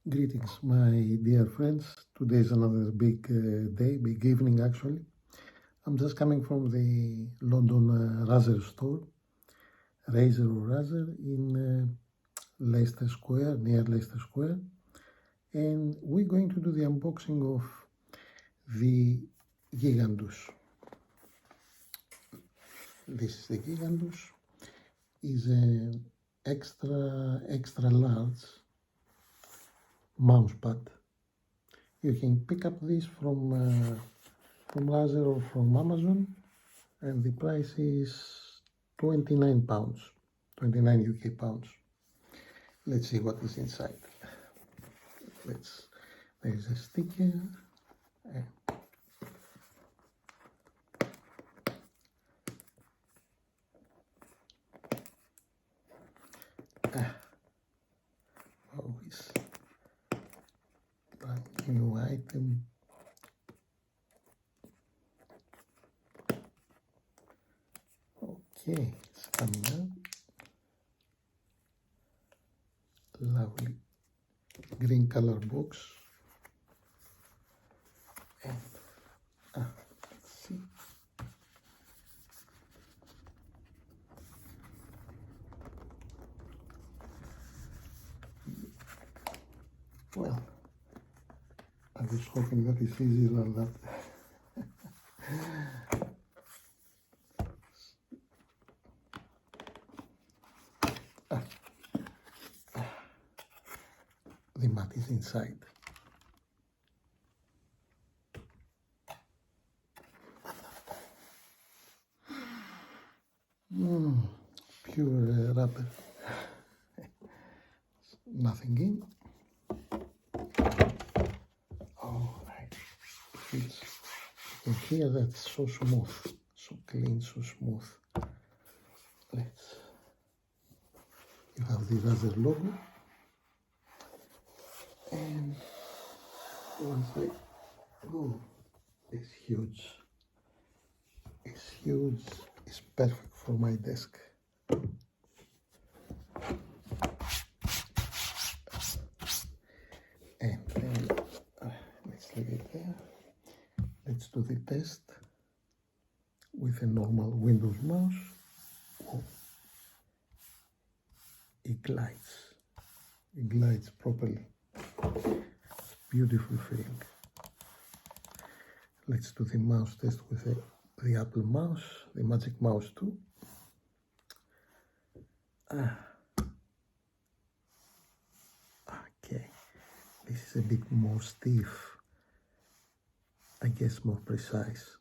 Greetings, my dear friends. Today is another big day, big evening actually. I'm just coming from the London Razer store, Razer or Razer, in Leicester Square, near Leicester Square. And we're going to do the unboxing of the Gigantus. This is the Gigantus. Is an extra large mouse pad. You can pick up this from Razer or from Amazon, and the price is £29, 29 UK pounds. Let's see what is inside. There's a sticker. Always brand new item. Okay, it's coming out. Lovely green color box. And let's see. Well, I was hoping that it's easier than that. The mat is inside. Pure rubber. Nothing in. All right. You can hear that so smooth, so clean, so smooth. You have the Razer logo. And once it's huge. It's huge. It's perfect for my desk. And then let's leave it there. Let's do the test with a normal Windows mouse. Oh, it glides. It glides properly. Beautiful feeling. Let's do the mouse test with the Apple mouse, the Magic Mouse 2. Okay, this is a bit more stiff, I guess more precise.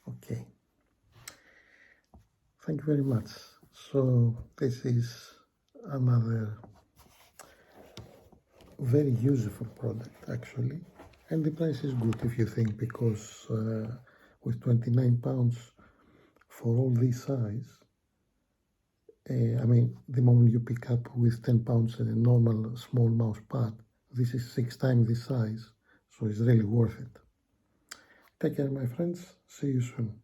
Okay, thank you very much. So this is another very useful product actually, and the price is good if you think, because with £29 for all this size, I mean, the moment you pick up with £10 a normal small mouse pad, this is 6 times the size, so it's really worth it. Take care, my friends. See you soon.